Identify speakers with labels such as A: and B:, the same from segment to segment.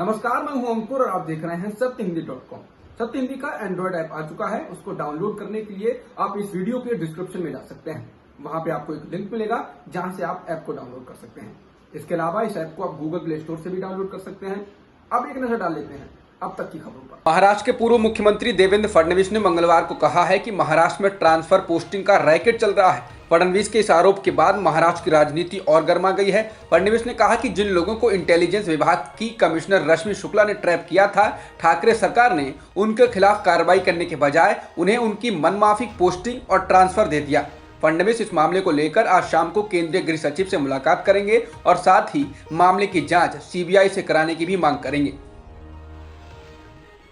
A: नमस्कार, मैं हूं अंकुर और आप देख रहे हैं सत्यहिंदी.com। सत्य हिंदी का एंड्रॉइड ऐप आ चुका है। उसको डाउनलोड करने के लिए आप इस वीडियो के डिस्क्रिप्शन में जा सकते हैं। वहां पे आपको एक लिंक मिलेगा जहां से आप ऐप को डाउनलोड कर सकते हैं। इसके अलावा इस ऐप को आप गूगल प्ले स्टोर से भी डाउनलोड कर सकते हैं। अब एक नजर डाल लेते हैं अब तक की खबरों पर। महाराष्ट्र के पूर्व मुख्यमंत्री देवेंद्र फडणवीस ने मंगलवार को कहा है कि महाराष्ट्र में ट्रांसफर पोस्टिंग का रैकेट चल रहा है। फडणवीस के इस आरोप के बाद महाराष्ट्र की राजनीति और गर्मा गई है। फडणवीस ने कहा कि जिन लोगों को इंटेलिजेंस विभाग की कमिश्नर रश्मि शुक्ला ने ट्रैप किया था, ठाकरे सरकार ने उनके खिलाफ कार्रवाई करने के बजाय उन्हें उनकी मनमाफिक पोस्टिंग और ट्रांसफर दे दिया। फडणवीस इस मामले को लेकर आज शाम को केंद्रीय गृह सचिव से मुलाकात करेंगे और साथ ही मामले की जांच सीबीआई से कराने की भी मांग करेंगे।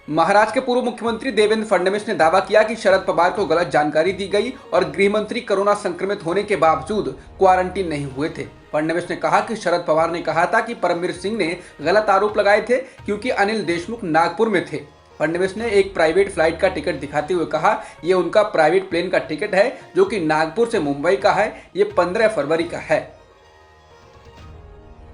A: महाराष्ट्र के पूर्व मुख्यमंत्री देवेंद्र फडणवीस ने दावा किया कि शरद पवार को गलत जानकारी दी गई और गृह मंत्री कोरोना संक्रमित होने के बावजूद क्वारंटीन नहीं हुए थे। फडणवीस ने कहा कि शरद पवार ने कहा था कि परमवीर सिंह ने गलत आरोप लगाए थे क्योंकि अनिल देशमुख नागपुर में थे। फडणवीस ने एक प्राइवेट फ्लाइट का टिकट दिखाते हुए कहा, ये उनका प्राइवेट प्लेन का टिकट है जो कि नागपुर से मुंबई का है। ये 15 फरवरी का है।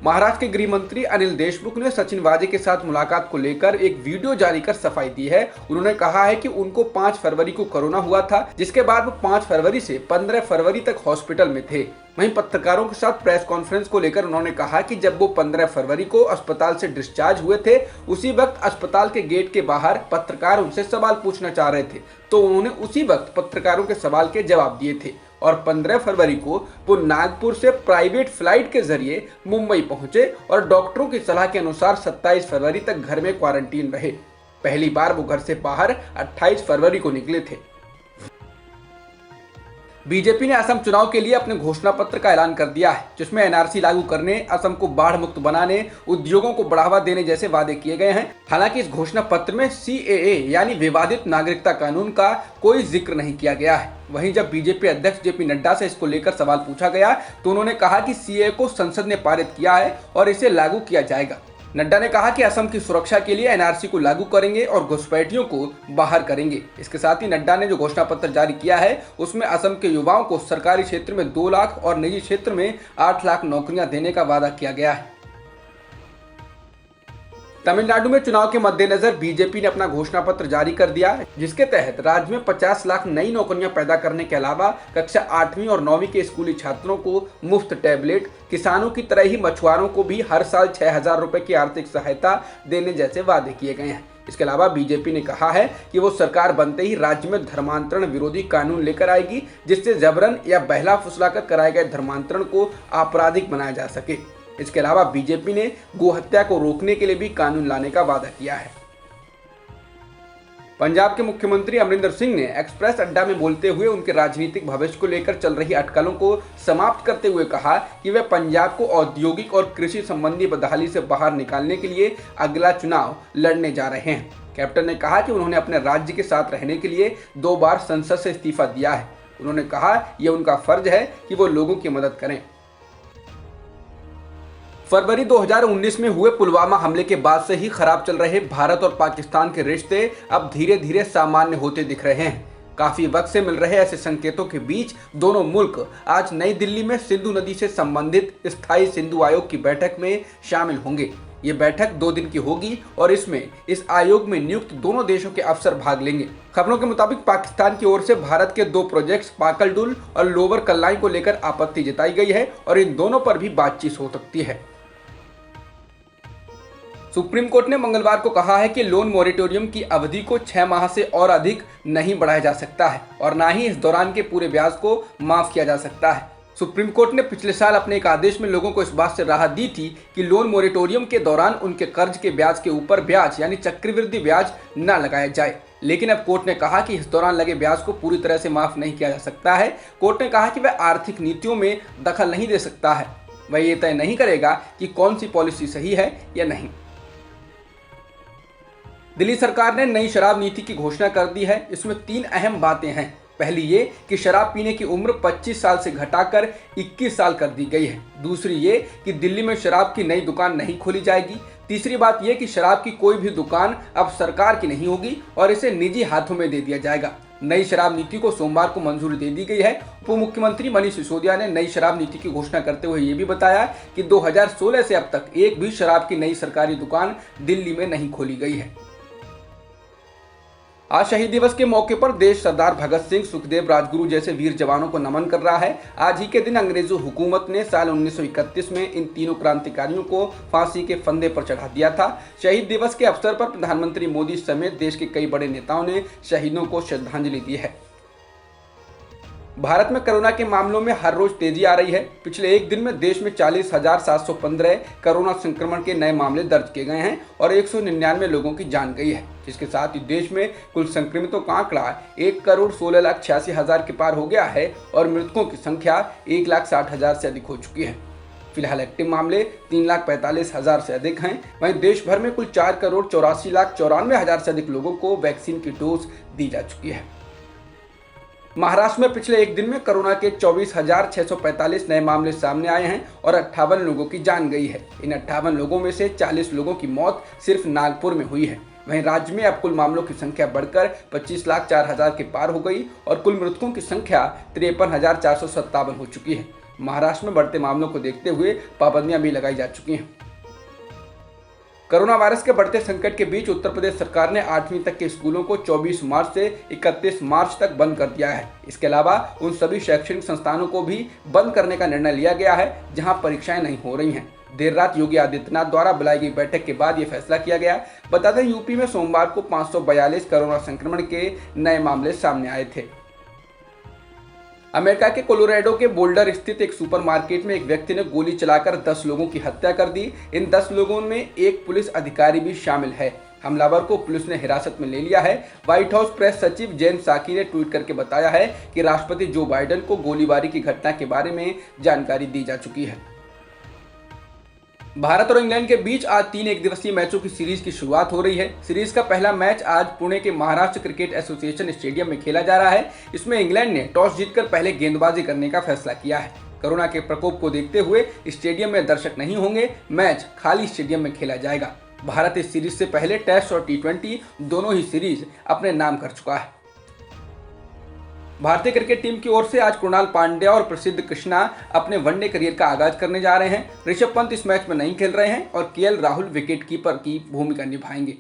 A: महाराष्ट्र के गृह मंत्री अनिल देशमुख ने सचिन वाजे के साथ मुलाकात को लेकर एक वीडियो जारी कर सफाई दी है। उन्होंने कहा है कि उनको 5 फरवरी को कोरोना हुआ था, जिसके बाद वो 5 फरवरी से 15 फरवरी तक हॉस्पिटल में थे। वहीं पत्रकारों के साथ प्रेस कॉन्फ्रेंस को लेकर उन्होंने कहा कि जब वो 15 फरवरी को अस्पताल से डिस्चार्ज हुए थे, उसी वक्त अस्पताल के गेट के बाहर पत्रकार उनसे सवाल पूछना चाह रहे थे, तो उन्होंने उसी वक्त पत्रकारों के सवाल के जवाब दिए थे और 15 फरवरी को वो नागपुर से प्राइवेट फ्लाइट के जरिए मुंबई पहुंचे और डॉक्टरों की सलाह के अनुसार 27 फरवरी तक घर में क्वारंटीन रहे। पहली बार वो घर से बाहर 28 फरवरी को निकले थे। बीजेपी ने असम चुनाव के लिए अपने घोषणा पत्र का ऐलान कर दिया है, जिसमें एनआरसी लागू करने, असम को बाढ़ मुक्त बनाने, उद्योगों को बढ़ावा देने जैसे वादे किए गए हैं। हालांकि इस घोषणा पत्र में सीएए यानी विवादित नागरिकता कानून का कोई जिक्र नहीं किया गया है। वहीं जब बीजेपी अध्यक्ष जेपी नड्डा से इसको लेकर सवाल पूछा गया तो उन्होंने कहा कि सीएए को संसद ने पारित किया है और इसे लागू किया जाएगा। नड्डा ने कहा कि असम की सुरक्षा के लिए एनआरसी को लागू करेंगे और घुसपैठियों को बाहर करेंगे। इसके साथ ही नड्डा ने जो घोषणा पत्र जारी किया है उसमें असम के युवाओं को सरकारी क्षेत्र में 2 लाख और निजी क्षेत्र में 8 लाख नौकरियां देने का वादा किया गया है। तमिलनाडु में चुनाव के मद्देनजर बीजेपी ने अपना घोषणा पत्र जारी कर दिया, जिसके तहत राज्य में 50 लाख नई नौकरियां पैदा करने के अलावा कक्षा 8वीं और 9वीं के स्कूली छात्रों को मुफ्त टैबलेट, किसानों की तरह ही मछुआरों को भी हर साल 6,000 रुपए की आर्थिक सहायता देने जैसे वादे किए गए हैं। इसके अलावा बीजेपी ने कहा है कि वो सरकार बनते ही राज्य में धर्मांतरण विरोधी कानून लेकर आएगी, जिससे जबरन या बहला फुसलाकर कराए गए धर्मांतरण को आपराधिक बनाया जा सके। इसके अलावा बीजेपी ने गोहत्या को रोकने के लिए भी कानून लाने का वादा किया है। पंजाब के मुख्यमंत्री अमरिंदर सिंह ने एक्सप्रेस अड्डा में बोलते हुए उनके राजनीतिक भविष्य को लेकर चल रही अटकलों को समाप्त करते हुए कहा कि वे पंजाब को औद्योगिक और कृषि संबंधी बदहाली से बाहर निकालने के लिए अगला चुनाव लड़ने जा रहे हैं। कैप्टन ने कहा कि उन्होंने अपने राज्य के साथ रहने के लिए 2 बार संसद से इस्तीफा दिया है। उन्होंने कहा यह उनका फर्ज है कि वो लोगों की मदद करें। फरवरी 2019 में हुए पुलवामा हमले के बाद से ही खराब चल रहे भारत और पाकिस्तान के रिश्ते अब धीरे धीरे सामान्य होते दिख रहे हैं। काफी वक्त से मिल रहे ऐसे संकेतों के बीच दोनों मुल्क आज नई दिल्ली में सिंधु नदी से संबंधित स्थायी सिंधु आयोग की बैठक में शामिल होंगे। ये बैठक 2 दिन की होगी और इसमें इस आयोग में नियुक्त दोनों देशों के अफसर भाग लेंगे। खबरों के मुताबिक पाकिस्तान की ओर से भारत के 2 प्रोजेक्ट्स पाकलडुल और लोअर कल्लाई को लेकर आपत्ति जताई गई है और इन दोनों पर भी बातचीत हो सकती है। सुप्रीम कोर्ट ने मंगलवार को कहा है कि लोन मोरेटोरियम की अवधि को 6 माह से और अधिक नहीं बढ़ाया जा सकता है और ना ही इस दौरान के पूरे ब्याज को माफ किया जा सकता है। सुप्रीम कोर्ट ने पिछले साल अपने एक आदेश में लोगों को इस बात से राहत दी थी कि लोन मोरेटोरियम के दौरान उनके कर्ज के ब्याज के ऊपर ब्याज यानी चक्रवृद्धि ब्याज न लगाया जाए। लेकिन अब कोर्ट ने कहा कि इस दौरान लगे ब्याज को पूरी तरह से माफ नहीं किया जा सकता है। कोर्ट ने कहा कि वह आर्थिक नीतियों में दखल नहीं दे सकता है। वह ये तय नहीं करेगा कि कौन सी पॉलिसी सही है या नहीं। दिल्ली सरकार ने नई शराब नीति की घोषणा कर दी है। इसमें 3 अहम बातें हैं। पहली ये कि शराब पीने की उम्र 25 साल से घटाकर 21 साल कर दी गई है। दूसरी ये कि दिल्ली में शराब की नई दुकान नहीं खोली जाएगी। तीसरी बात यह कि शराब की कोई भी दुकान अब सरकार की नहीं होगी और इसे निजी हाथों में दे दिया जाएगा। नई शराब नीति को सोमवार को मंजूरी दे दी गई है। उप मुख्यमंत्री मनीष सिसोदिया ने नई शराब नीति की घोषणा करते हुए ये भी बताया कि 2016 से अब तक एक भी शराब की नई सरकारी दुकान दिल्ली में नहीं खोली गई है। आज शहीद दिवस के मौके पर देश सरदार भगत सिंह, सुखदेव, राजगुरु जैसे वीर जवानों को नमन कर रहा है। आज ही के दिन अंग्रेजों हुकूमत ने साल 1931 में इन तीनों क्रांतिकारियों को फांसी के फंदे पर चढ़ा दिया था। शहीद दिवस के अवसर पर प्रधानमंत्री मोदी समेत देश के कई बड़े नेताओं ने शहीदों को श्रद्धांजलि दी है। भारत में कोरोना के मामलों में हर रोज तेजी आ रही है। पिछले एक दिन में देश में 40,715 कोरोना संक्रमण के नए मामले दर्ज किए गए हैं और 199 लोगों की जान गई है, जिसके साथ ही देश में कुल संक्रमितों का आंकड़ा 1,16,86,000 के पार हो गया है और मृतकों की संख्या 1,60,000 से अधिक हो चुकी है। फिलहाल एक्टिव मामले 3,45,000 से अधिक हैं। वहीं देश भर में कुल 4,84,94,000 से अधिक लोगों को वैक्सीन की डोज दी जा चुकी है। महाराष्ट्र में पिछले एक दिन में कोरोना के 24,645 नए मामले सामने आए हैं और 58 लोगों की जान गई है। इन 58 लोगों में से 40 लोगों की मौत सिर्फ नागपुर में हुई है। वहीं राज्य में अब कुल मामलों की संख्या बढ़कर 25,04,000 के पार हो गई और कुल मृतकों की संख्या 53,457 हो चुकी है। महाराष्ट्र में बढ़ते मामलों को देखते हुए पाबंदियां भी लगाई जा चुकी हैं। कोरोना वायरस के बढ़ते संकट के बीच उत्तर प्रदेश सरकार ने 8वीं तक के स्कूलों को 24 मार्च से 31 मार्च तक बंद कर दिया है। इसके अलावा उन सभी शैक्षणिक संस्थानों को भी बंद करने का निर्णय लिया गया है जहां परीक्षाएं नहीं हो रही हैं। देर रात योगी आदित्यनाथ द्वारा बुलाई गई बैठक के बाद ये फैसला किया गया। बता दें, यूपी में सोमवार को 542 कोरोना संक्रमण के नए मामले सामने आए थे। अमेरिका के कोलोराडो के बोल्डर स्थित एक सुपरमार्केट में एक व्यक्ति ने गोली चलाकर 10 लोगों की हत्या कर दी। इन 10 लोगों में एक पुलिस अधिकारी भी शामिल है। हमलावर को पुलिस ने हिरासत में ले लिया है। व्हाइट हाउस प्रेस सचिव जेन साकी ने ट्वीट करके बताया है कि राष्ट्रपति जो बाइडेन को गोलीबारी की घटना के बारे में जानकारी दी जा चुकी है। भारत और इंग्लैंड के बीच आज 3 एकदिवसीय मैचों की सीरीज की शुरुआत हो रही है। सीरीज का पहला मैच आज पुणे के महाराष्ट्र क्रिकेट एसोसिएशन स्टेडियम में खेला जा रहा है। इसमें इंग्लैंड ने टॉस जीतकर पहले गेंदबाजी करने का फैसला किया है। कोरोना के प्रकोप को देखते हुए स्टेडियम में दर्शक नहीं होंगे। मैच खाली स्टेडियम में खेला जाएगा। भारत इस सीरीज से पहले टेस्ट और T20 दोनों ही सीरीज अपने नाम कर चुका है। भारतीय क्रिकेट टीम की ओर से आज कृणाल पांड्या और प्रसिद्ध कृष्णा अपने वनडे करियर का आगाज करने जा रहे हैं। ऋषभ पंत इस मैच में नहीं खेल रहे हैं और केएल राहुल विकेटकीपर की भूमिका निभाएंगे।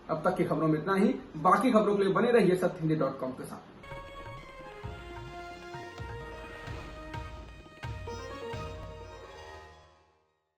A: अब तक की खबरों में इतना ही। बाकी खबरों के लिए बने रहिए सत्यहिंदी.com के साथ।